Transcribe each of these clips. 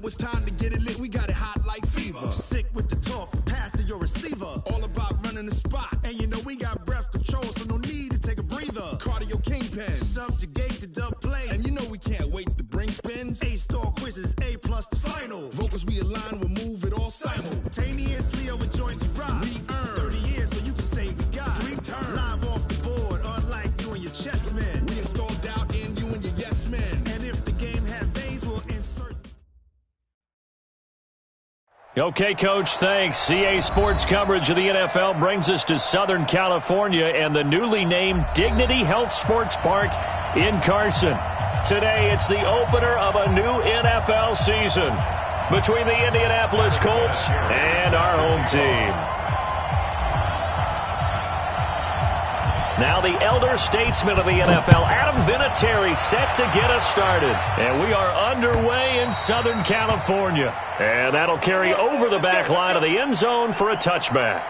it's time to get it lit. We got it hot like fever. I'm sick with the talk, pass to your receiver. All about running the spot. And you know we got breath control, so no need to take a breather. Cardio kingpin. Subjugate the dub play. And you know we can't wait to bring spins. A-star quizzes, A+ the final. Vocals we align, we'll move it all simultaneously over joints we rock. We earn 30 years so you can say we got 3 turns. Live off the board, unlike you and your chess men. We install doubt in you and your yes men. And if the game had veins, we'll insert. Okay, Coach, thanks. CA Sports coverage of the NFL brings us to Southern California and the newly named Dignity Health Sports Park in Carson. Today, it's the opener of a new NFL season between the Indianapolis Colts and our home team. Now the elder statesman of the NFL, Adam Vinatieri, set to get us started. And we are underway in Southern California. And that'll carry over the back line of the end zone for a touchback.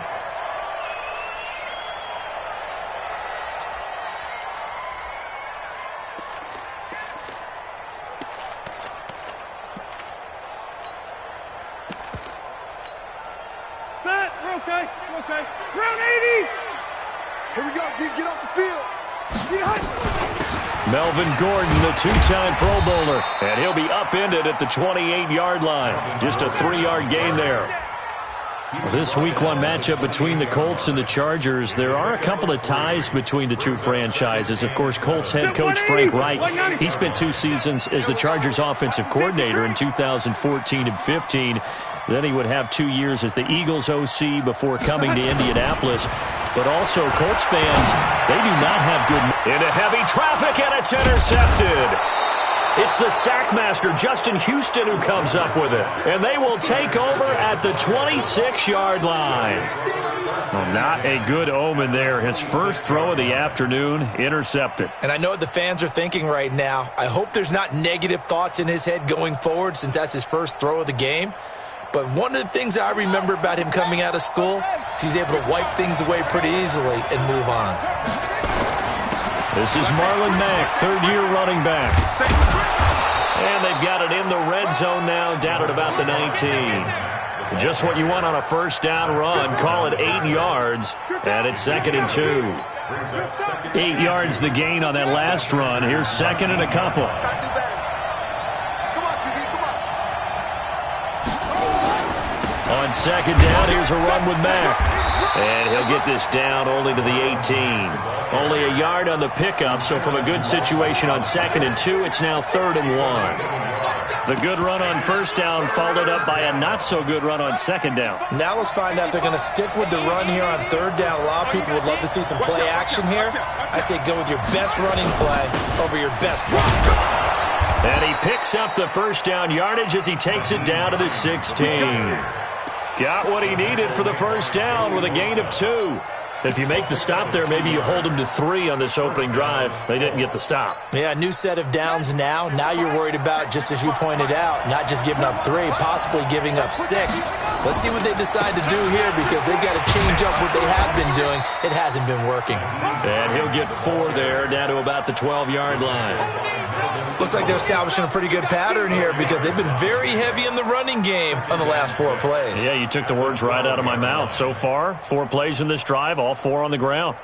Set, we're okay, Round 80! Here we go, D, get off the field. Melvin Gordon, the two-time Pro Bowler, and he'll be upended at the 28-yard line. Just a 3-yard gain there. This Week 1 matchup between the Colts and the Chargers, there are a couple of ties between the two franchises. Of course, Colts head coach Frank Reich, he spent 2 seasons as the Chargers offensive coordinator in 2014 and 15. Then he would have 2 years as the Eagles OC before coming to Indianapolis. But also, Colts fans, they do not have good... Into heavy traffic, and it's intercepted. It's the sackmaster, Justin Houston, who comes up with it. And they will take over at the 26-yard line. Well, not a good omen there. His first throw of the afternoon, intercepted. And I know what the fans are thinking right now. I hope there's not negative thoughts in his head going forward since that's his first throw of the game. But one of the things I remember about him coming out of school is he's able to wipe things away pretty easily and move on. This is Marlon Mack, third-year running back. And they've got it in the red zone now, down at about the 19. Just what you want on a first down run. Call it 8 yards, and it's 2nd and 2. 8 yards the gain on that last run. Here's 2nd and a couple. On 2nd down, here's a run with Mack. And he'll get this down only to the 18. Only a yard on the pickup, so from a good situation on 2nd and 2, it's now 3rd and 1. The good run on first down followed up by a not-so-good run on 2nd down. Now let's find out if they're going to stick with the run here on 3rd down. A lot of people would love to see some play action here. I say go with your best running play over your best block. And he picks up the first down yardage as he takes it down to the 16. Got what he needed for the first down with a gain of 2. If you make the stop there, maybe you hold him to 3 on this opening drive. They didn't get the stop. Yeah, new set of downs now. Now you're worried about, just as you pointed out, not just giving up 3, possibly giving up 6. Let's see what they decide to do here because they've got to change up what they have been doing. It hasn't been working. And he'll get 4 there, down to about the 12-yard line. Looks like they're establishing a pretty good pattern here because they've been very heavy in the running game on the last 4 plays. Yeah, you took the words right out of my mouth. So far, 4 plays in this drive, all 4 on the ground.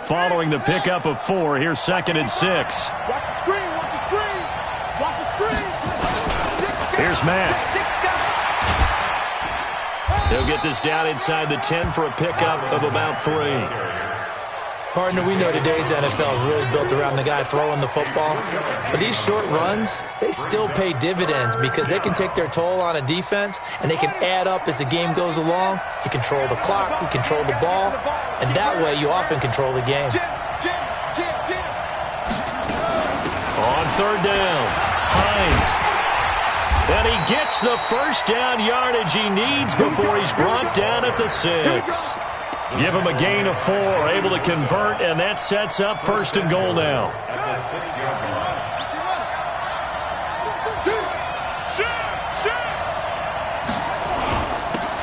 Following the pickup of 4, here's 2nd and 6. Watch the screen, watch the screen. Watch the screen. Here's Mack. He'll get this down inside the 10 for a pickup of about 3. Partner, we know today's NFL is really built around the guy throwing the football. But these short runs, they still pay dividends because they can take their toll on a defense and they can add up as the game goes along. You control the clock, you control the ball, and that way you often control the game. On 3rd down, Hines. And he gets the first down yardage he needs before he's brought down at the 6. Give him a gain of 4, able to convert, and that sets up 1st and goal now.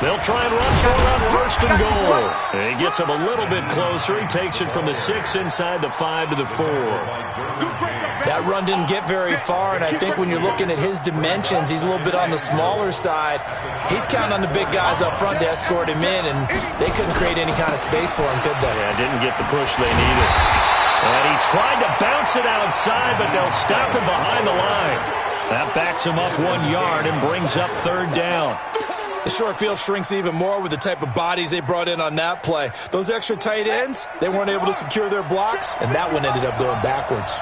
They'll try and run for it on 1st and goal. And he gets him a little bit closer. He takes it from the 6 inside the 5 to the 4. That run didn't get very far, and I think when you're looking at his dimensions, he's a little bit on the smaller side. He's counting on the big guys up front to escort him in, and they couldn't create any kind of space for him, could they? Yeah, didn't get the push they needed. And he tried to bounce it outside, but they'll stop him behind the line. That backs him up 1 yard and brings up 3rd down. The short field shrinks even more with the type of bodies they brought in on that play. Those extra tight ends, they weren't able to secure their blocks, and that one ended up going backwards.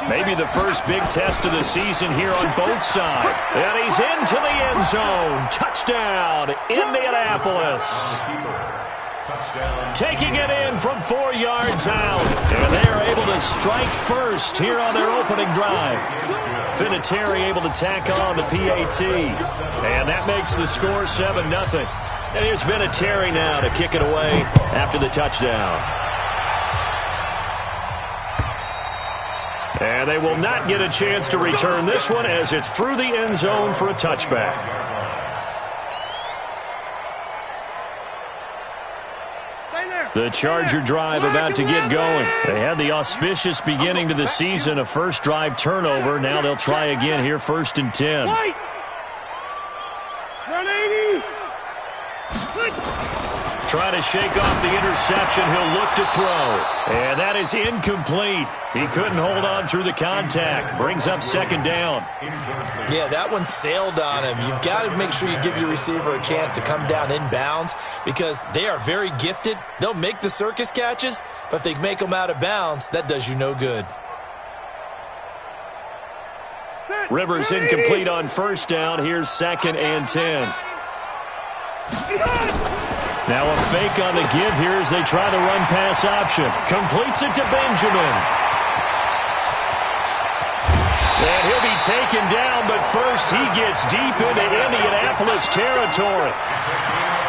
Maybe the first big test of the season here on both sides. And he's into the end zone. Touchdown, Indianapolis. Taking it in from 4 yards out. And they're able to strike first here on their opening drive. Vinatieri able to tack on the PAT. And that makes the score 7-0. And here's Vinatieri now to kick it away after the touchdown. And they will not get a chance to return this one as it's through the end zone for a touchback. The Charger drive about to get going. They had the auspicious beginning to the season, a first drive turnover. Now they'll try again here, 1st and 10. Run 80. Trying to shake off the interception. He'll look to throw. And that is incomplete. He couldn't hold on through the contact. Brings up 2nd down. Yeah, that one sailed on him. You've got to make sure you give your receiver a chance to come down inbounds because they are very gifted. They'll make the circus catches, but if they make them out of bounds, that does you no good. Rivers incomplete on 1st down. Here's 2nd and 10. Now a fake on the give here as they try the run-pass option. Completes it to Benjamin. And he'll be taken down, but first he gets deep into Indianapolis territory.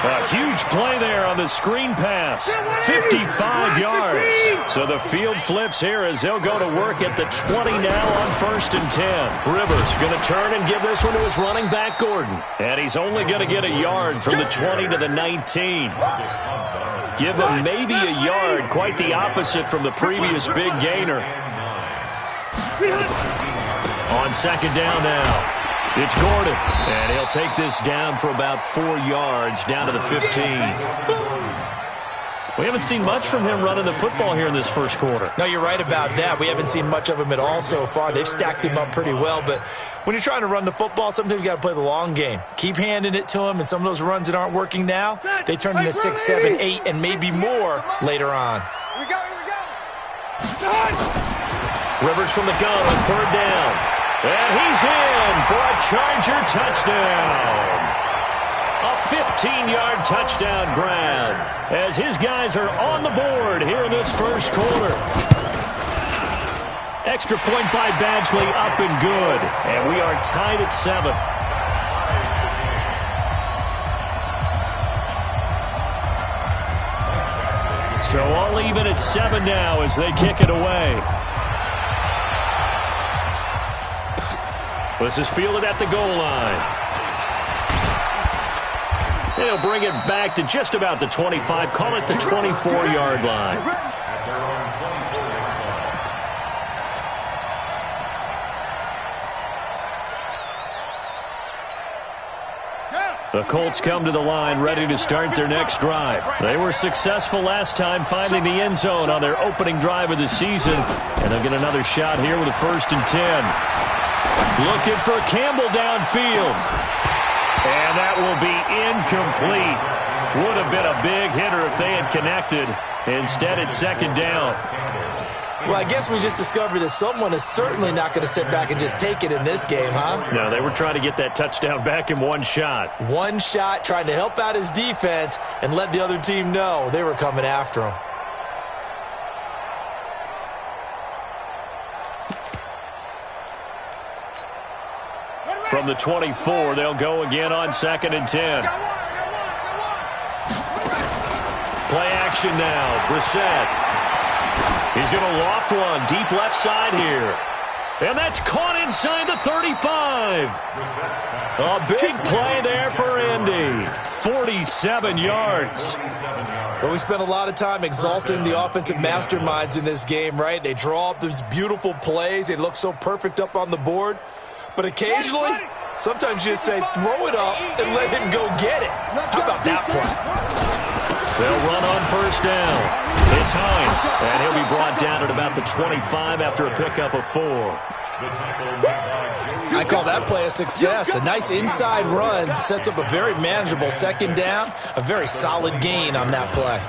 A huge play there on the screen pass. 55 yards. So the field flips here as they'll go to work at the 20 now on 1st and 10. Rivers going to turn and give this one to his running back, Gordon. And he's only going to get a yard from the 20 to the 19. Give him maybe a yard, quite the opposite from the previous big gainer. On 2nd down now. It's Gordon, and he'll take this down for about 4 yards, down to the 15. We haven't seen much from him running the football here in this first quarter. No, you're right about that. We haven't seen much of him at all so far. They've stacked him up pretty well, but when you're trying to run the football, sometimes you got to play the long game. Keep handing it to him, and some of those runs that aren't working now, they turn into 6, 7, 8, and maybe more later on. Here we go. Rivers from the gun on 3rd down. And he's in for a Charger touchdown. A 15-yard touchdown grab as his guys are on the board here in this first quarter. Extra point by Badgley, up and good. And we are tied at 7. So all even at 7 now as they kick it away. This is fielded at the goal line. They'll bring it back to just about the 25. Call it the 24-yard line. The Colts come to the line ready to start their next drive. They were successful last time finding the end zone on their opening drive of the season. And they'll get another shot here with a 1st and 10. Looking for Campbell downfield. And that will be incomplete. Would have been a big hitter if they had connected. Instead, it's 2nd down. Well, I guess we just discovered that someone is certainly not going to sit back and just take it in this game, huh? No, they were trying to get that touchdown back in one shot. One shot, trying to help out his defense and let the other team know they were coming after him. From the 24, they'll go again on 2nd and 10. Play action now. Brissett. He's going to loft one deep left side here. And that's caught inside the 35. A big play there for Indy. 46 47 yards. Well, we spent a lot of time exalting the offensive masterminds in this game, right? They draw up these beautiful plays. They look so perfect up on the board. But occasionally, sometimes you just say, throw it up and let him go get it. How about that play? They'll run on first down. It's Hines, and he'll be brought down at about the 25 after a pickup of 4. I call that play a success. A nice inside run sets up a very manageable second down, a very solid gain on that play.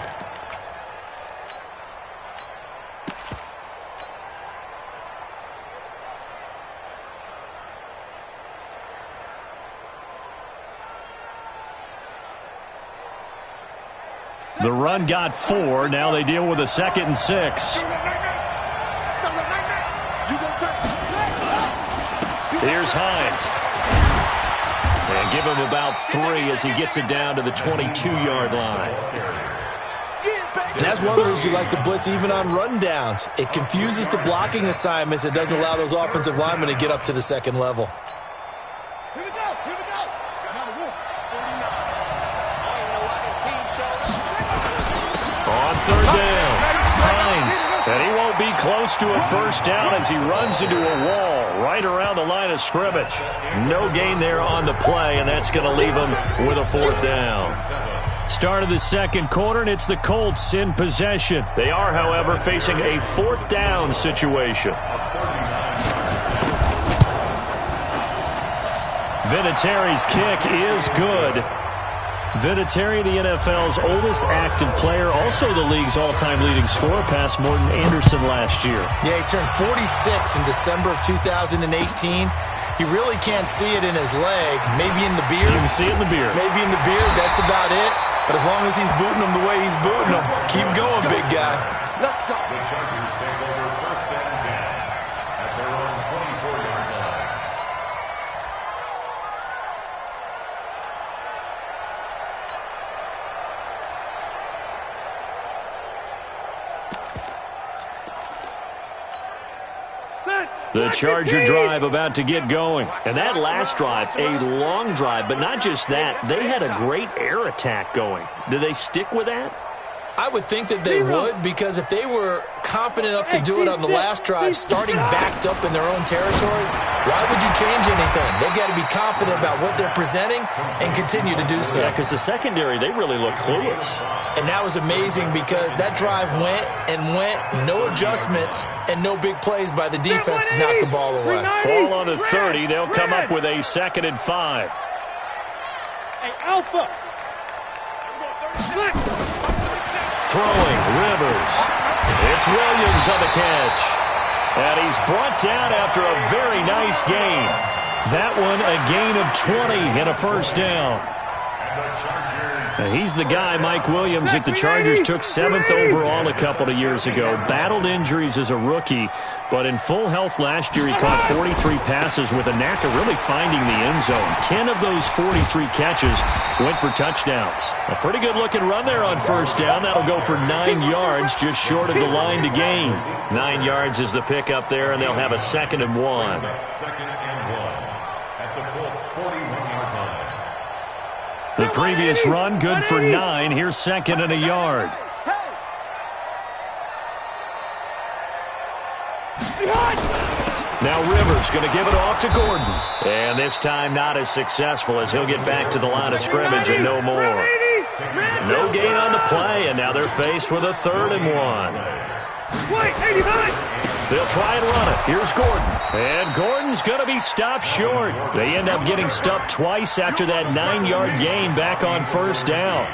The run got 4. Now they deal with a 2nd and 6. Here's Hines. And give him about 3 as he gets it down to the 22-yard line. And that's one of the reasons you like to blitz even on run downs. It confuses the blocking assignments. It doesn't allow those offensive linemen to get up to the second level. Here we go. Here we go. On third down, Hines. And he won't be close to a first down as he runs into a wall right around the line of scrimmage. No gain there on the play, and that's going to leave him with a 4th down. Start of the second quarter, and it's the Colts in possession. They are, however, facing a 4th down situation. Vinatieri's kick is good. Vinatieri, the NFL's oldest active player, also the league's all-time leading scorer, past Morton Anderson last year. Yeah, he turned 46 in December of 2018. You really can't see it in his leg. Maybe in the beard. You can see it in the beard. Maybe in the beard. That's about it. But as long as he's booting him the way he's booting him, keep going, big guy. Let's go. The Chargers take over 1st and 10 at their own 24-yard line. The Charger drive about to get going. And that last drive, a long drive, but not just that. They had a great air attack going. Do they stick with that? I would think that they would, because if they were confident enough to do it on the last drive, starting backed up in their own territory, why would you change anything? They've got to be confident about what they're presenting and continue to do so. Yeah, because the secondary, they really look clueless. And that was amazing because that drive went and went, no adjustments, and no big plays by the defense to knock the ball away. Ball on the 30. They'll come up with a 2nd and 5. Hey, Alpha. Throwing, Rivers. It's Williams on the catch. And he's brought down after a very nice gain. That one a gain of 20 and a 1st down. And he's the guy, Mike Williams, that the Chargers took 7th overall a couple of years ago. Battled injuries as a rookie, but in full health last year, he caught 43 passes with a knack of really finding the end zone. 10 of those 43 catches went for touchdowns. A pretty good-looking run there on first down. That'll go for 9 yards, just short of the line to gain. 9 yards is the pickup there, and they'll have a 2nd and 1. 2nd and 1 at the Colts 41-yard line. The previous run, good for 9. Here's 2nd and a yard. Now Rivers going to give it off to Gordon. And this time not as successful as he'll get back to the line of scrimmage and no more. No gain on the play, and now they're faced with a 3rd and 1. They'll try and run it. Here's Gordon. And Gordon's going to be stopped short. They end up getting stopped twice after that 9-yard gain back on first down.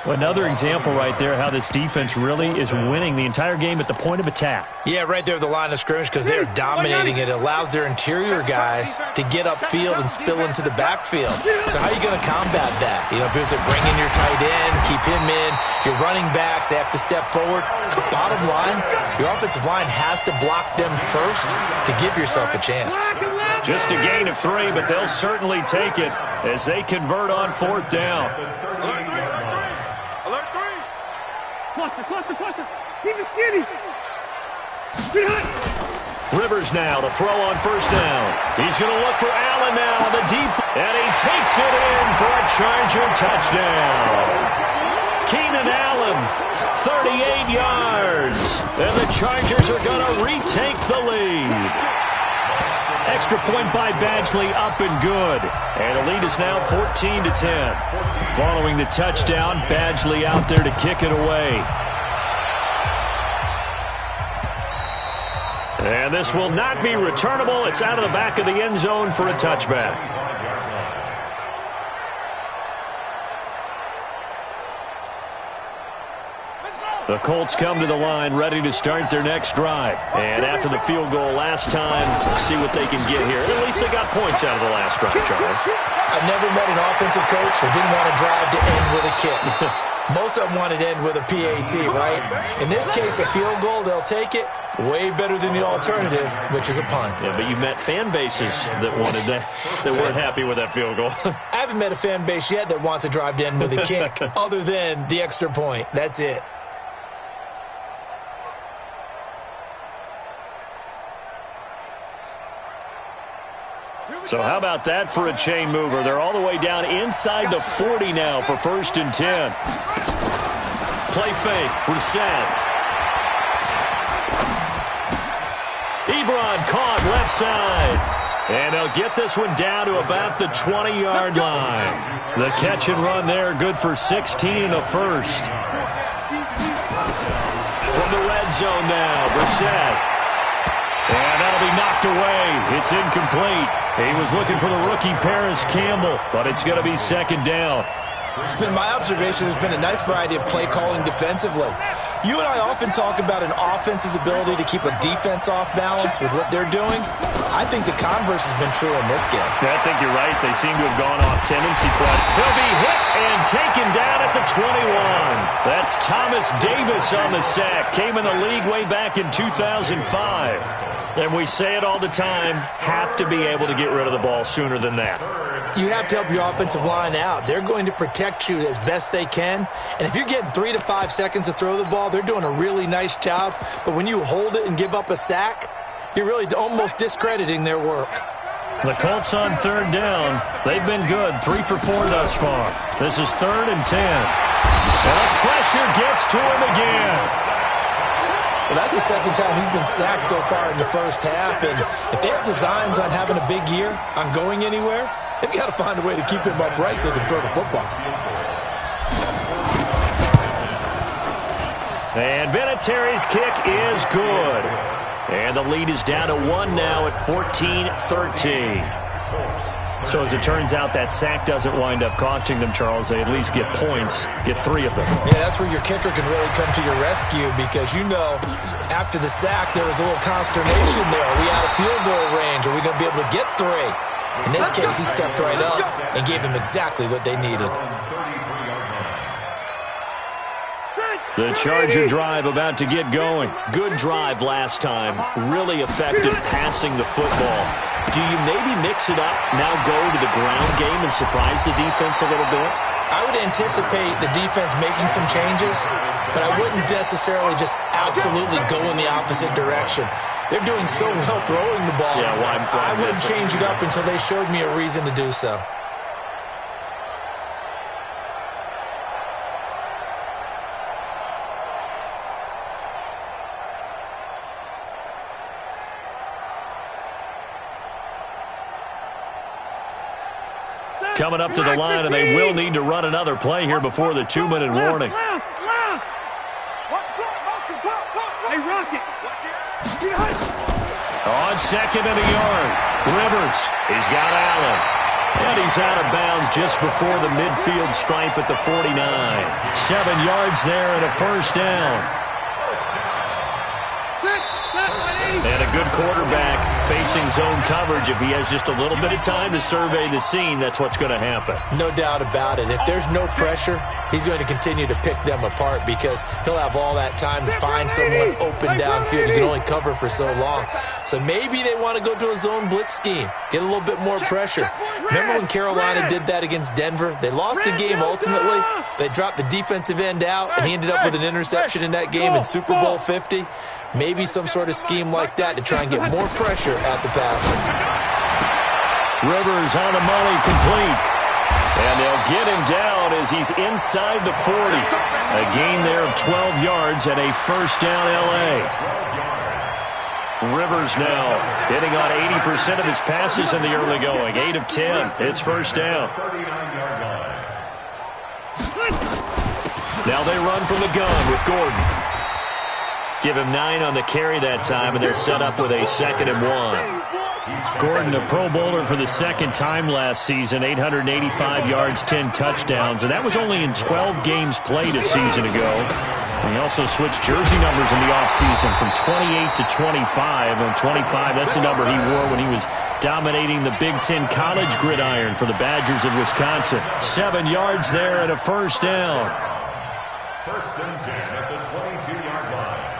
Another example right there how this defense really is winning the entire game at the point of attack. Yeah, right there at the line of scrimmage because they're dominating it. It allows their interior guys to get upfield and spill into the backfield. So how are you going to combat that? You know, if it's bring in your tight end, keep him in. Your running backs, they have to step forward. Bottom line, your offensive line has to block them first to give yourself a chance. Just a gain of 3, but they'll certainly take it as they convert on 4th down. Cluster. Keep it skinny. Rivers now to throw on first down. He's going to look for Allen now on the deep, and he takes it in for a Charger touchdown. Keenan Allen, 38 yards, and the Chargers are going to retake the lead. Extra point by Badgley, up and good. And the lead is now 14-10. Following the touchdown, Badgley out there to kick it away. And this will not be returnable. It's out of the back of the end zone for a touchback. The Colts come to the line ready to start their next drive. And after the field goal last time, we'll see what they can get here. At least they got points out of the last drive, Charles. I've never met an offensive coach that didn't want to drive to end with a kick. Most of them want to end with a PAT, right? In this case, a field goal, they'll take it. Way better than the alternative, which is a punt. Yeah, but you've met fan bases that wanted that weren't happy with that field goal. I haven't met a fan base yet that wants to drive to end with a kick, other than the extra point. That's it. So how about that for a chain mover? They're all the way down inside the 40 now for 1st and 10. Play fake, Brissett. Ebron caught left side. And they'll get this one down to about the 20-yard line. The catch and run there, good for 16 and a first. From the red zone now, Brissett. And that'll be knocked away. It's incomplete. He was looking for the rookie Paris Campbell, but it's going to be 2nd down. It's been my observation there's been a nice variety of play calling defensively. You and I often talk about an offense's ability to keep a defense off balance with what they're doing. I think the converse has been true in this game. I think you're right. They seem to have gone off tendency, but he'll be hit and taken down at the 21. That's Thomas Davis on the sack. Came in the league way back in 2005. And we say it all the time, have to be able to get rid of the ball sooner than that. You have to help your offensive line out. They're going to protect you as best they can. And if you're getting 3 to 5 seconds to throw the ball, they're doing a really nice job. But when you hold it and give up a sack, you're really almost discrediting their work. The Colts on 3rd down. They've been good, 3 for 4 thus far. This is 3rd and 10. And the pressure gets to him again. Well, that's the 2nd time he's been sacked so far in the first half. And if they have designs on having a big year, on going anywhere, they've got to find a way to keep him upright so they can throw the football. And Vinatieri's kick is good. And the lead is down to 1 now at 14-13. So as it turns out, that sack doesn't wind up costing them, Charles. They at least get points, get 3 of them. Yeah, that's where your kicker can really come to your rescue because, you know, after the sack, there was a little consternation there. Are we out of field goal range? Are we going to be able to get 3? In this case, he stepped right up and gave them exactly what they needed. The Charger drive about to get going. Good drive last time. Really effective passing the football. Do you maybe mix it up, now go to the ground game and surprise the defense a little bit? I would anticipate the defense making some changes, but I wouldn't necessarily just absolutely go in the opposite direction. They're doing so well throwing the ball. Yeah, well, I wouldn't change it up until they showed me a reason to do so. Coming up to the line, and they will need to run another play here before the 2-minute warning. Left. Hey, Rocket. On 2nd and a yard, Rivers. He's got Allen. And he's out of bounds just before the midfield stripe at the 49. 7 yards there and a first down. And a good quarterback facing zone coverage. If he has just a little bit of time to survey the scene, that's what's going to happen. No doubt about it. If there's no pressure, he's going to continue to pick them apart because he'll have all that time to find someone open downfield. You can only cover for so long. So maybe they want to go to a zone blitz scheme, get a little bit more pressure. Remember when Carolina did that against Denver? They lost the game ultimately. They dropped the defensive end out, and he ended up with an interception in that game in Super Bowl 50. Maybe some sort of scheme like that to try and get more pressure at the passer. Rivers on the money, complete. And they'll get him down as he's inside the 40. A gain there of 12 yards and a first down L.A. Rivers now hitting on 80% of his passes in the early going. 8 of 10. It's first down. Now they run from the gun with Gordon. Give him 9 on the carry that time, and they're set up with a 2nd and 1. Gordon, a Pro Bowler for the second time last season, 885 yards, 10 touchdowns, and that was only in 12 games played a season ago. And he also switched jersey numbers in the offseason from 28 to 25, and 25, that's the number he wore when he was dominating the Big Ten college gridiron for the Badgers of Wisconsin. 7 yards there and a first down. First and 10 at the 22-yard line.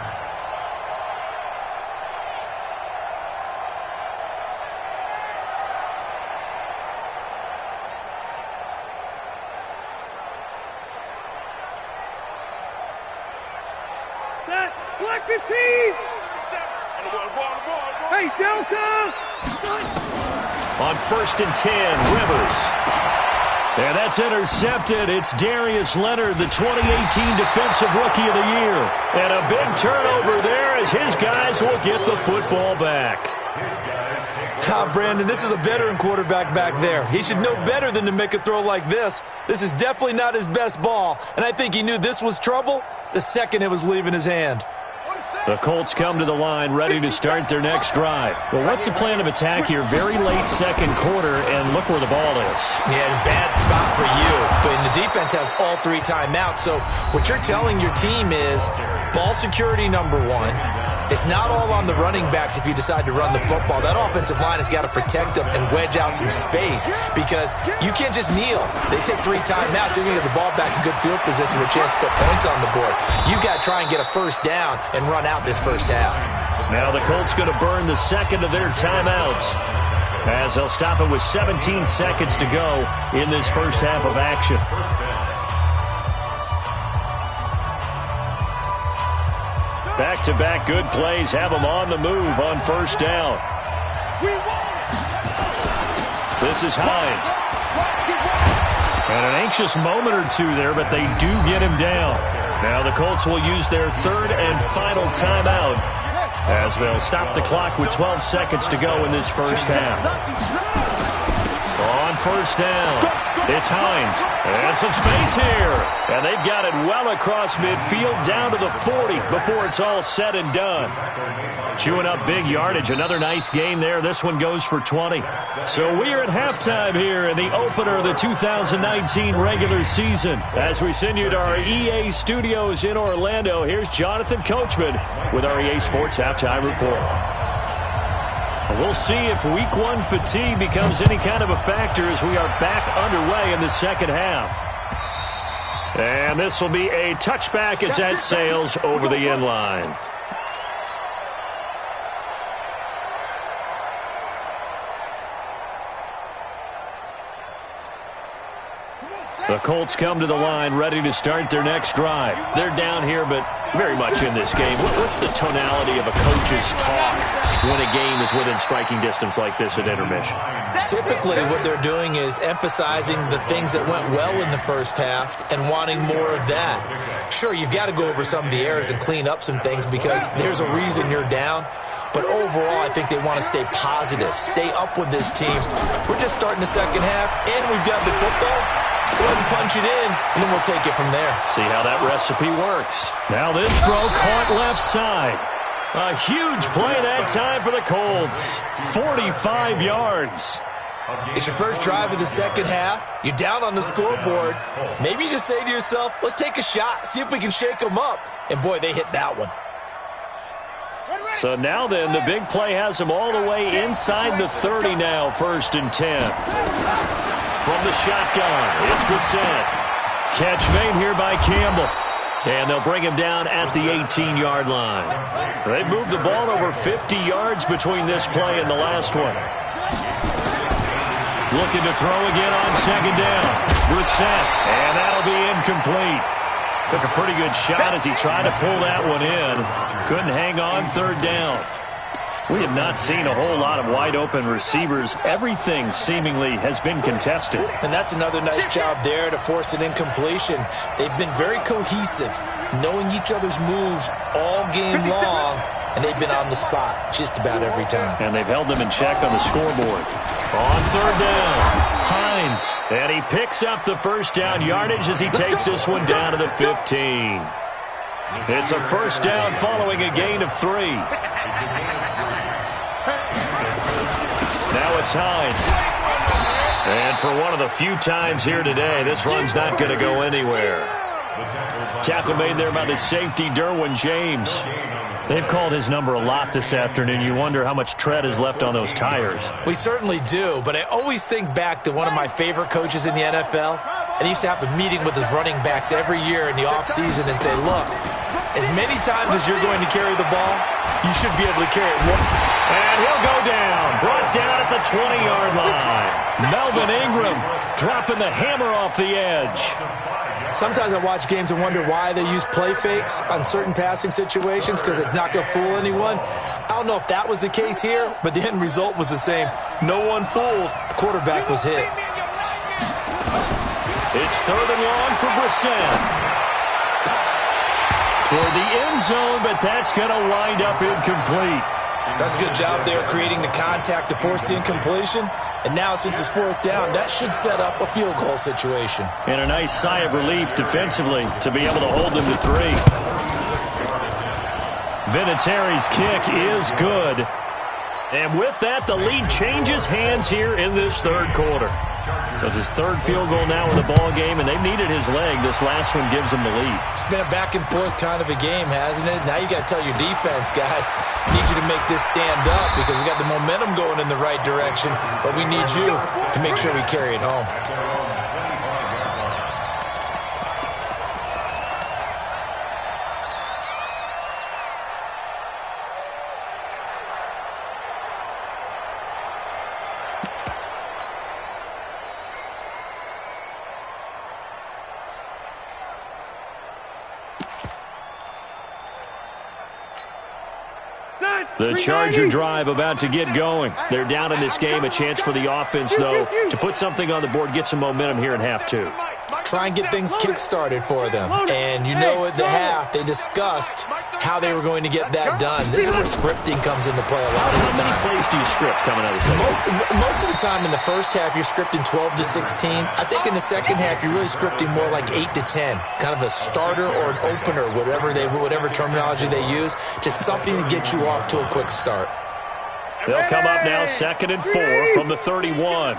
Black 15! Hey, Delta! On first and 10, Rivers. And that's intercepted. It's Darius Leonard, the 2018 Defensive Rookie of the Year. And a big turnover there as his guys will get the football back. Brandon, this is a veteran quarterback back there. He should know better than to make a throw like this. This is definitely not his best ball, and I think he knew this was trouble the second it was leaving his hand. The Colts come to the line ready to start their next drive. Well, what's the plan of attack here? Very late second quarter, and look where the ball is. Yeah, bad spot for you. But the defense has all 3 timeouts. So what you're telling your team is ball security number 1. It's not all on the running backs if you decide to run the football. That offensive line has got to protect them and wedge out some space because you can't just kneel. They take 3 timeouts. They're going to get the ball back in good field position with a chance to put points on the board. You got to try and get a first down and run out this first half. Now the Colts going to burn the second of their timeouts as they'll stop it with 17 seconds to go in this first half of action. Back-to-back good plays have them on the move on first down. This is Hines. And an anxious moment or two there, but they do get him down. Now the Colts will use their third and final timeout as they'll stop the clock with 12 seconds to go in this first half. On first down, it's Hines. And some space here. And they've got it well across midfield down to the 40 before it's all said and done. Chewing up big yardage. Another nice gain there. This one goes for 20. So we are at halftime here in the opener of the 2019 regular season. As we send you to our EA studios in Orlando, here's Jonathan Coachman with our EA Sports Halftime Report. We'll see if Week 1 fatigue becomes any kind of a factor as we are back underway in the second half. And this will be a touchback as that sails over the end line. The Colts come to the line ready to start their next drive. They're down here, but very much in this game. What's the tonality of a coach's talk when a game is within striking distance like this at intermission? Typically, what they're doing is emphasizing the things that went well in the first half and wanting more of that. Sure, you've got to go over some of the errors and clean up some things because there's a reason you're down. But overall, I think they want to stay positive, stay up with this team. We're just starting the second half, and we've got the football. Let's go ahead and punch it in, and then we'll take it from there. See how that recipe works. Now this throw caught left side. A huge play that time for the Colts. 45 yards. It's your first drive of the second half. You're down on the scoreboard. Maybe you just say to yourself, let's take a shot, see if we can shake them up. And, boy, they hit that one. So now then, the big play has them all the way inside the 30 now, first and 10. From the shotgun, it's Bissett. Catch made here by Campbell. And they'll bring him down at the 18-yard line. They've moved the ball over 50 yards between this play and the last one. Looking to throw again on second down. Brissett, and that'll be incomplete. Took a pretty good shot as he tried to pull that one in. Couldn't hang on third down. We have not seen a whole lot of wide-open receivers. Everything seemingly has been contested. And that's another nice job there to force an incompletion. They've been very cohesive, knowing each other's moves all game long, and they've been on the spot just about every time. And they've held them in check on the scoreboard. On third down, Hines. And he picks up the first down yardage as he takes this one down to the 15. It's a first down following a gain of 3. Now it's Hines. And for one of the few times here today, this run's not going to go anywhere. Tackle made there by the safety, Derwin James. They've called his number a lot this afternoon. You wonder how much tread is left on those tires. We certainly do, but I always think back to one of my favorite coaches in the NFL. And he used to have a meeting with his running backs every year in the offseason and say, look, as many times as you're going to carry the ball, you should be able to carry it. And he'll go down. Brought down at the 20-yard line. Melvin Ingram dropping the hammer off the edge. Sometimes I watch games and wonder why they use play fakes on certain passing situations because it's not going to fool anyone. I don't know if that was the case here, but the end result was the same. No one fooled. The quarterback was hit. It's third and long for Brissett. Toward the end zone, but that's going to wind up incomplete. That's a good job there creating the contact to force the incompletion. And now, since it's fourth down, that should set up a field goal situation. And a nice sigh of relief defensively to be able to hold them to 3. Vinatieri's kick is good. And with that, the lead changes hands here in this third quarter. So it's his third field goal now in the ball game, and they've needed his leg. This last one gives them the lead. It's been a back-and-forth kind of a game, hasn't it? Now you got to tell your defense, guys, need you to make this stand up because we got the momentum going in the right direction, but we need you to make sure we carry it home. The Charger drive about to get going. They're down in this game. A chance for the offense, though, to put something on the board, get some momentum here in half 2. Try and get things kick-started for them. And you know at the half, they discussed how they were going to get that done. This is where scripting comes into play a lot of the time. How many plays do you script coming out of the second? Most of the time in the first half, you're scripting 12 to 16. I think in the second half, you're really scripting more like 8 to 10. Kind of a starter or an opener, whatever terminology they use. Just something to get you off to a quick start. They'll come up now 2nd and 4 from the 31.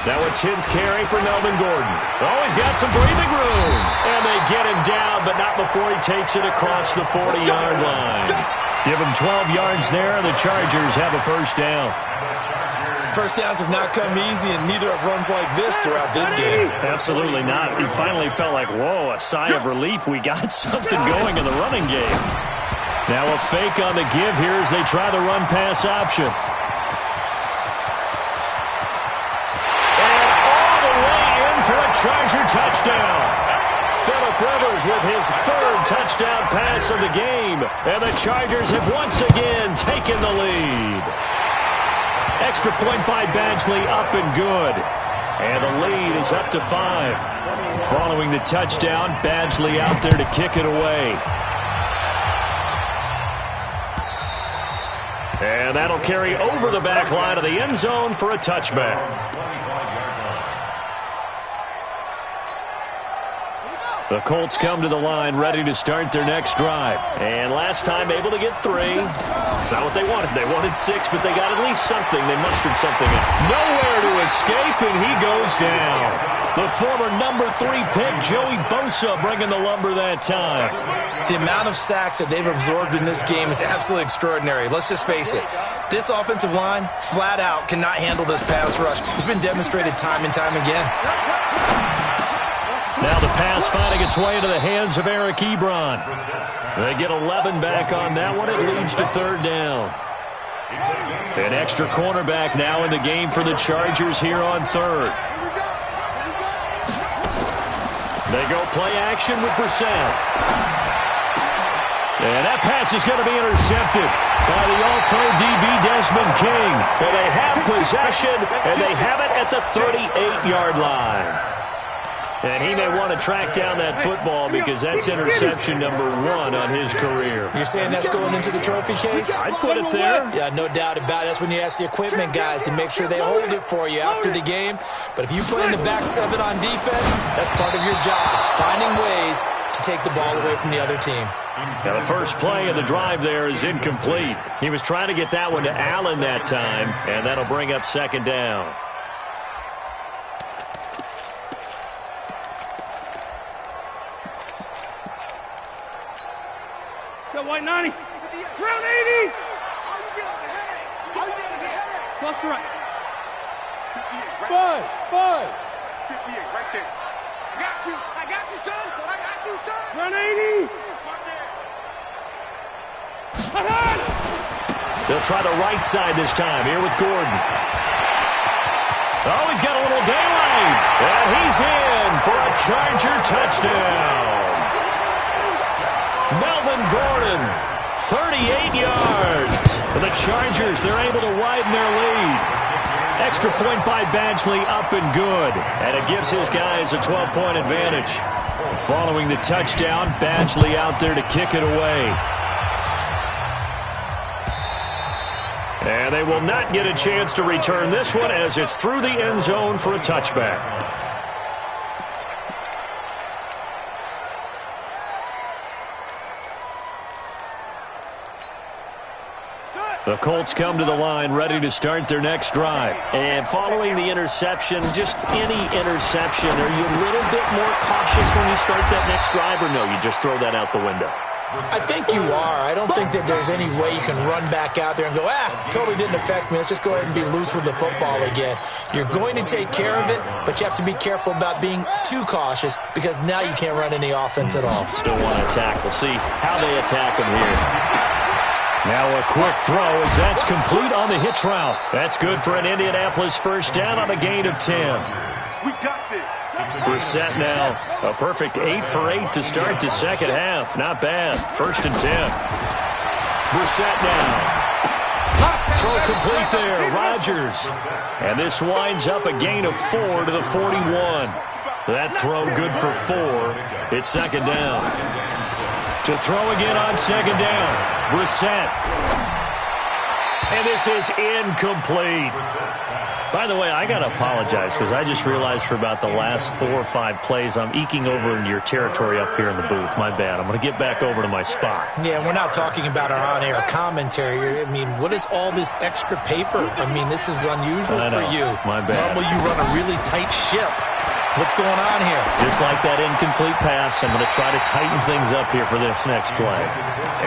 Now a 10th carry for Melvin Gordon. Oh, he's got some breathing room. And they get him down, but not before he takes it across the 40-yard line. Give him 12 yards there, and the Chargers have a first down. First downs have not come easy, and neither have runs like this throughout this game. Absolutely not. He finally felt like, whoa, a sigh of relief. We got something going in the running game. Now a fake on the give here as they try the run-pass option. Charger touchdown. Phillip Rivers with his 3rd touchdown pass of the game. And the Chargers have once again taken the lead. Extra point by Badgley, up and good. And the lead is up to 5. Following the touchdown, Badgley out there to kick it away. And that'll carry over the back line of the end zone for a touchback. The Colts come to the line ready to start their next drive. And last time able to get 3. It's not what they wanted. They wanted 6, but they got at least something. They mustered something up. Nowhere to escape, and he goes down. The former number 3 pick, Joey Bosa, bringing the lumber that time. The amount of sacks that they've absorbed in this game is absolutely extraordinary. Let's just face it. This offensive line, flat out, cannot handle this pass rush. It's been demonstrated time and time again. Now the pass finding its way into the hands of Eric Ebron. They get 11 back on that one. It leads to 3rd down. An extra cornerback now in the game for the Chargers here on 3rd. They go play action with Brissett. And that pass is going to be intercepted by the All-Pro DB Desmond King. And they have possession, and they have it at the 38-yard line. And he may want to track down that football because that's interception number 1 on his career. You're saying that's going into the trophy case? I'd put it there. Yeah, no doubt about it. That's when you ask the equipment guys to make sure they hold it for you after the game. But if you play in the back 7 on defense, that's part of your job, finding ways to take the ball away from the other team. Now the first play of the drive there is incomplete. He was trying to get that one to Allen that time, and that'll bring up 2nd down. White 90. Round 80. Plus right. 5. 58 right there. I got you, son. Round 80. They'll try the right side this time here with Gordon. Oh, he's got a little daylight. And he's in for a Charger touchdown. Melvin Gordon, 38 yards. For the Chargers, they're able to widen their lead. Extra point by Badgley, up and good. And it gives his guys a 12-point advantage. Following the touchdown, Badgley out there to kick it away. And they will not get a chance to return this one as it's through the end zone for a touchback. The Colts come to the line ready to start their next drive. And following the interception, just any interception, are you a little bit more cautious when you start that next drive, or no, you just throw that out the window? I think you are. I don't think that there's any way you can run back out there and go, totally didn't affect me. Let's just go ahead and be loose with the football again. You're going to take care of it, but you have to be careful about being too cautious because now you can't run any offense at all. Still want to attack. We'll see how they attack them here. Now a quick throw as that's complete on the hitch route. That's good for an Indianapolis first down on a gain of 10. We got this. Brissett now. A perfect 8 for 8 to start the second half. Not bad. 1st and 10. Brissett now. Throw complete there. Rodgers. And this winds up a gain of 4 to the 41. That throw good for 4. It's 2nd down. To throw again on 2nd down. Brissett. And this is incomplete. By the way, I got to apologize because I just realized for about the last 4 or 5 plays, I'm eking over into your territory up here in the booth. My bad. I'm going to get back over to my spot. Yeah, we're not talking about our on-air commentary. I mean, what is all this extra paper? I mean, this is unusual for you. My bad. Normally you run a really tight ship. What's going on here? Just like that incomplete pass, I'm going to try to tighten things up here for this next play.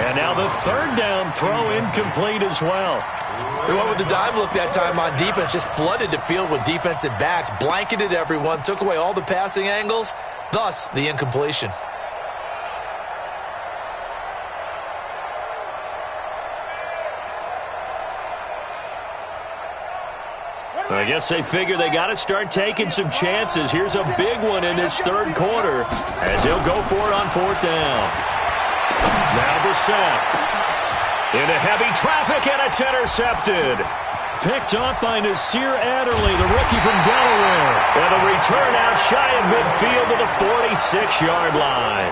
And now the 3rd down throw incomplete as well. They went with the dime look that time on defense, just flooded the field with defensive backs, blanketed everyone, took away all the passing angles, thus the incompletion. I guess they figure they got to start taking some chances. Here's a big one in this 3rd quarter as he'll go for it on 4th down. Now Brissett. Into heavy traffic, and it's intercepted. Picked off by Nasir Adderley, the rookie from Delaware. And the return out shy of midfield to the 46-yard line.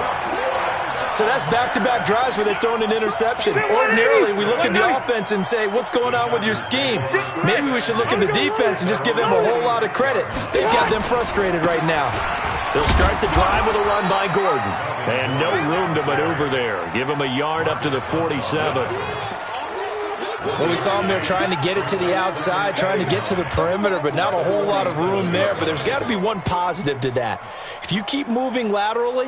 So that's back-to-back drives where they're throwing an interception. Ordinarily, we look at the offense and say, what's going on with your scheme? Maybe we should look at the defense and just give them a whole lot of credit. They've got them frustrated right now. They'll start the drive with a run by Gordon. And no room to maneuver there. Give him a yard up to the 47. Well, we saw him there trying to get it to the outside, trying to get to the perimeter, but not a whole lot of room there. But there's got to be one positive to that. If you keep moving laterally,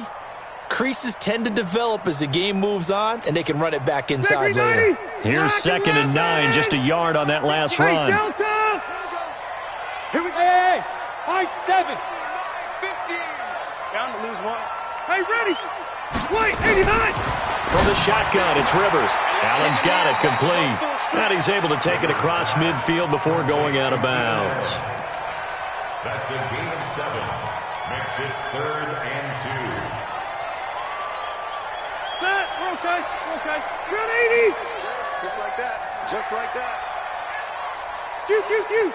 creases tend to develop as the game moves on, and they can run it back inside later. Here's 2nd and 9, just a yard on that last run. Delta! Here we go. Hey, high 7. 15. Down to lose 1. Hey, ready. White, 89. From the shotgun, it's Rivers. Allen's got it complete. And he's able to take it across midfield before going out of bounds. That's a gain of 7. Makes it 3rd and 2. Set. We're okay. We're okay. Ground 80. Just like that. Just like that. Q.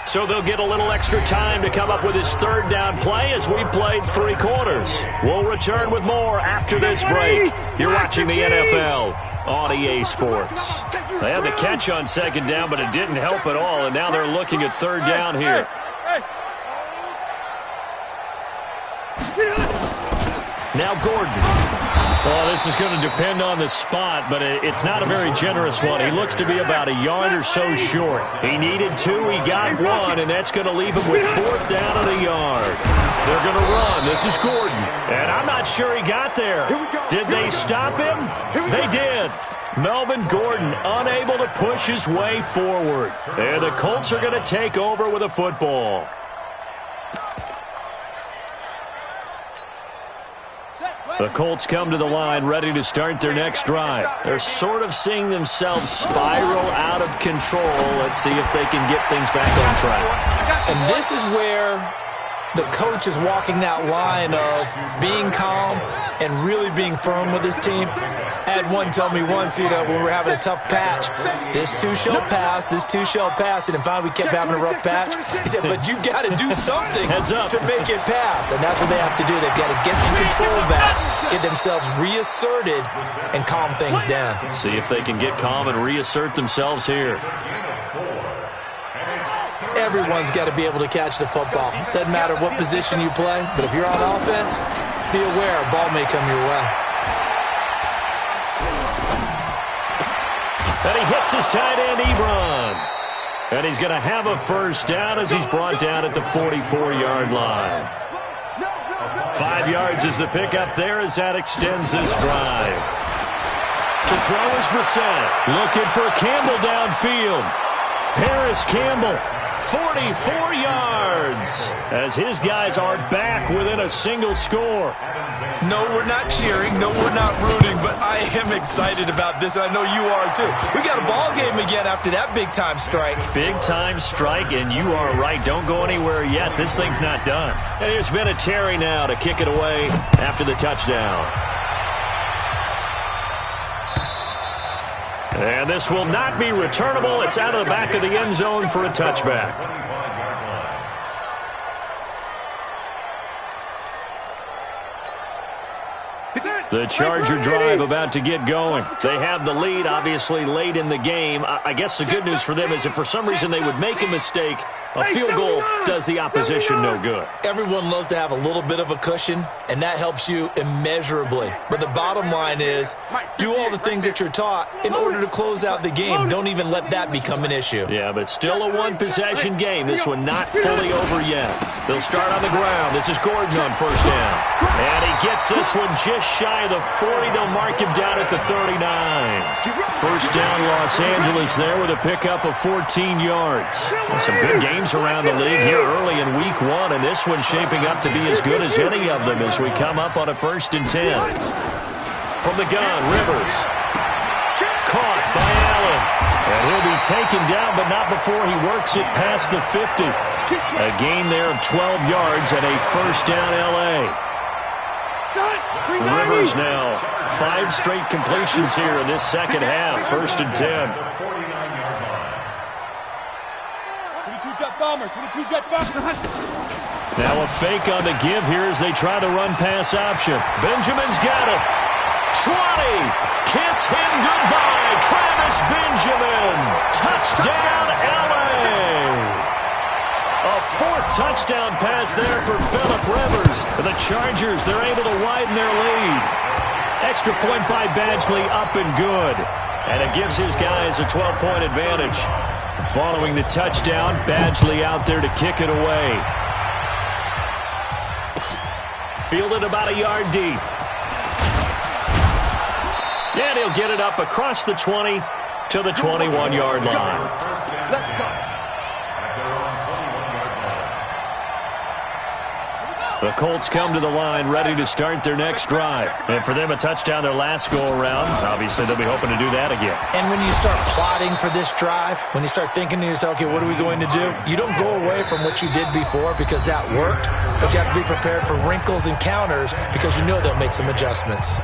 So they'll get a little extra time to come up with his 3rd down play as we've played 3 quarters. We'll return with more after this break. You're watching the NFL on EA Sports. They had the catch on 2nd down, but it didn't help at all, and now they're looking at 3rd down here. Now Gordon. Well, this is going to depend on the spot, but it's not a very generous one. He looks to be about a yard or so short. He needed 2, he got 1, and that's going to leave him with 4th down and a yard. They're going to run. This is Gordon, and I'm not sure he got there. Did they stop him? They did. Melvin Gordon unable to push his way forward. And the Colts are going to take over with a football. The Colts come to the line ready to start their next drive. They're sort of seeing themselves spiral out of control. Let's see if they can get things back on track. And this is where the coach is walking that line of being calm and really being firm with his team. I had one tell me once, when we were having a tough patch, this too shall pass, this too shall pass. And finally we kept having a rough patch. He said, but you got to do something to make it pass. And that's what they have to do. They've got to get some control back, get themselves reasserted, and calm things down. See if they can get calm and reassert themselves here. Everyone's got to be able to catch the football. Doesn't matter what position you play, but if you're on offense, be aware a ball may come your way. And he hits his tight end, Ebron. And he's going to have a 1st down as he's brought down at the 44-yard line. 5 yards is the pickup there as that extends this drive. To throw is Brissett. Looking for Campbell downfield. Paris Campbell. 44 yards as his guys are back within a single score. No, we're not cheering. No, we're not rooting, but I am excited about this, and I know you are too. We got a ball game again after that big-time strike. Big-time strike, and you are right. Don't go anywhere yet. This thing's not done. And here's Vinatieri now to kick it away after the touchdown. And this will not be returnable. It's out of the back of the end zone for a touchback. The Charger drive about to get going. They have the lead, obviously, late in the game. I guess the good news for them is if for some reason they would make a mistake, a field goal does the opposition no good. Everyone loves to have a little bit of a cushion, and that helps you immeasurably. But the bottom line is, do all the things that you're taught in order to close out the game. Don't even let that become an issue. Yeah, but it's still a one-possession game. This one not fully over yet. They'll start on the ground. This is Gordon on 1st down. And he gets this one just shy of the 40. They'll mark him down at the 39. 1st down, Los Angeles there with a pickup of 14 yards. Some good games around the league here early in week 1, and this one's shaping up to be as good as any of them as we come up on a 1st and 10. From the gun, Rivers. Caught by Allen. And he'll be taken down, but not before he works it past the 50. A gain there of 12 yards and a 1st down L.A. Rivers now 5 straight completions here in this second half. 1st and 10. 22 jet bombers. 22 jet bombers. Now a fake on the give here as they try the run-pass option. Benjamin's got it. 20. Kiss him goodbye. Travis Benjamin. Touchdown, L.A. A 4th touchdown pass there for Phillip Rivers. The Chargers, they're able to widen their lead. Extra point by Badgley, up and good. And it gives his guys a 12-point advantage. Following the touchdown, Badgley out there to kick it away. Fielded about a yard deep. And he'll get it up across the 20 to the 21-yard line. Let's go. The Colts come to the line ready to start their next drive. And for them, a touchdown their last go-around. Obviously, they'll be hoping to do that again. And when you start plotting for this drive, when you start thinking to yourself, okay, what are we going to do? You don't go away from what you did before because that worked, but you have to be prepared for wrinkles and counters because you know they'll make some adjustments.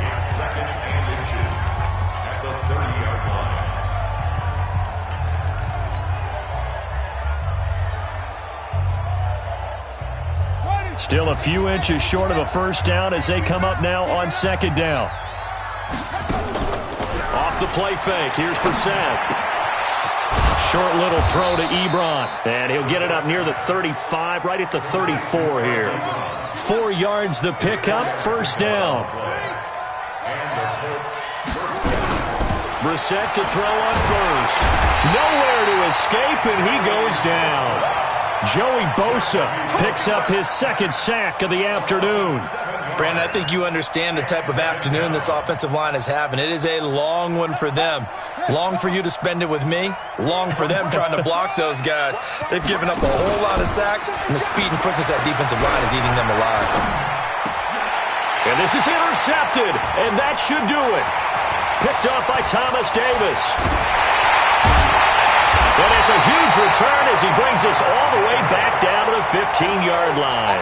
Still a few inches short of a first down as they come up now on second down. Off the play fake. Here's Brissett. Short little throw to Ebron. And he'll get it up near the 35, right at the 34 here. 4 yards the pickup, first down. Brissett to throw on first. Nowhere to escape, and he goes down. Joey Bosa picks up his second sack of the afternoon. Brandon, I think you understand the type of afternoon this offensive line is having. It is a long one for them. Long for you to spend it with me. Long for them trying to block those guys. They've given up a whole lot of sacks, and the speed and quickness of that defensive line is eating them alive. And this is intercepted, and that should do it. Picked up by Thomas Davis. And it's a huge return as he brings us all the way back down to the 15-yard line.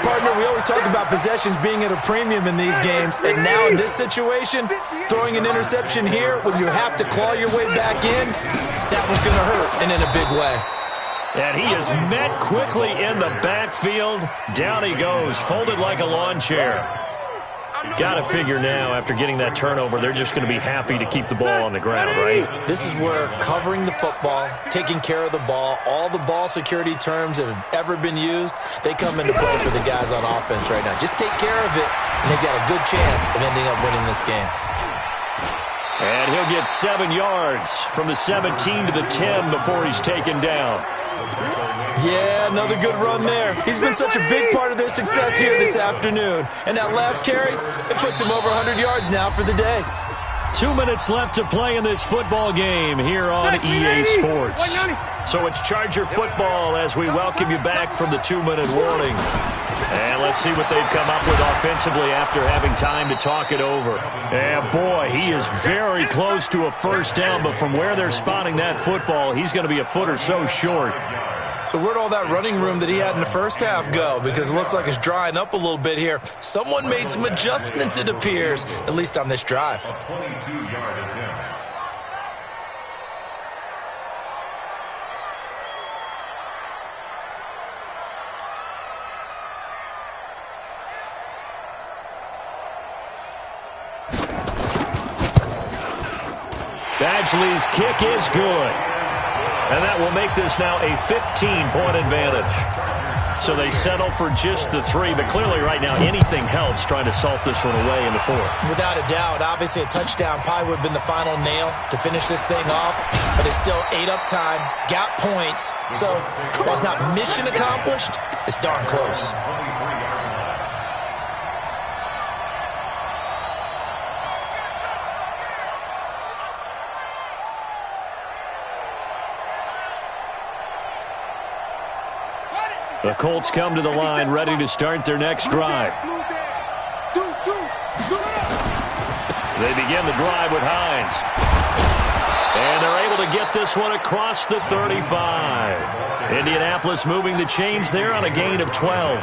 Partner, we always talk about possessions being at a premium in these games, and now in this situation, throwing an interception here when you have to claw your way back in, that one's going to hurt, and in a big way. And he is met quickly in the backfield. Down he goes, folded like a lawn chair. Got to figure now, after getting that turnover, they're just going to be happy to keep the ball on the ground, right? This is where covering the football, taking care of the ball, all the ball security terms that have ever been used, they come into play for the guys on offense right now. Just take care of it, and they've got a good chance of ending up winning this game. And he'll get 7 yards from the 17 to the 10 before he's taken down. Yeah, another good run there. He's been such a big part of their success here this afternoon. And that last carry, it puts him over 100 yards now for the day. 2 minutes left to play in this football game here on EA Sports. So it's Charger football as we welcome you back from the 2-minute warning. And let's see what they've come up with offensively after having time to talk it over. And boy, he is very close to a first down, but from where they're spotting that football, he's going to be a foot or so short. So where'd all that running room that he had in the first half go? Because it looks like it's drying up a little bit here. Someone made some adjustments, it appears, at least on this drive. 22-yard attempt. Badgley's kick is good. And that will make this now a 15-point advantage. So they settle for just the 3, but clearly right now anything helps trying to salt this one away in the 4th. Without a doubt, obviously a touchdown probably would have been the final nail to finish this thing off, but it still ate up time, got points. So while it's not mission accomplished, it's darn close. The Colts come to the line ready to start their next drive. They begin the drive with Hines. And they're able to get this one across the 35. Indianapolis moving the chains there on a gain of 12.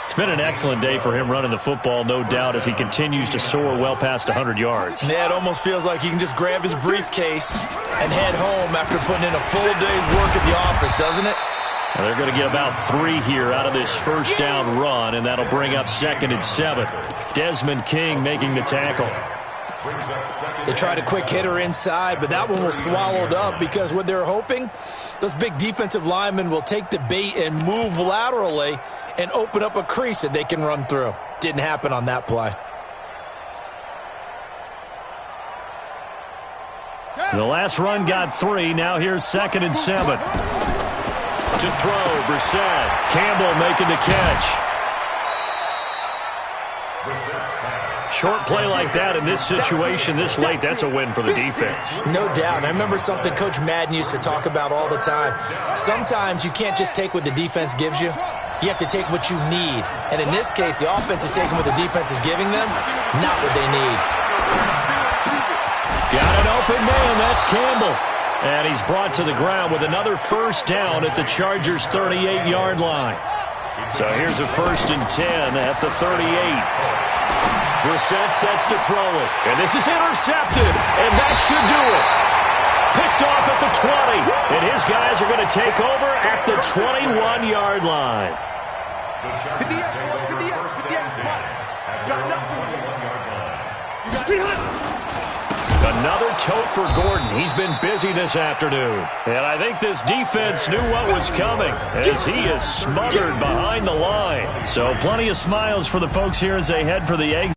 It's been an excellent day for him running the football, no doubt, as he continues to soar well past 100 yards. Yeah, it almost feels like he can just grab his briefcase and head home after putting in a full day's work at the office, doesn't it? Well, they're going to get about 3 here out of this first down run, and that'll bring up 2nd and 7. Desmond King making the tackle. They tried a quick hitter inside, but that one was swallowed up because what they're hoping, those big defensive linemen will take the bait and move laterally and open up a crease that they can run through. Didn't happen on that play. The last run got 3. Now here's 2nd and 7. To throw, Brissett. Campbell making the catch. Short play like that in this situation this late, that's a win for the defense. No doubt. I remember something Coach Madden used to talk about all the time. Sometimes you can't just take what the defense gives you. You have to take what you need. And in this case, the offense is taking what the defense is giving them, not what they need. Got an open man. That's Campbell. And he's brought to the ground with another first down at the Chargers' 38-yard line. So here's a 1st and 10 at the 38. Brissett sets to throw it. And this is intercepted. And that should do it. Picked off at the 20. And his guys are going to take over at the 21-yard line. Another tote for Gordon. He's been busy this afternoon. And I think this defense knew what was coming as he is smothered behind the line. So plenty of smiles for the folks here as they head for the exit.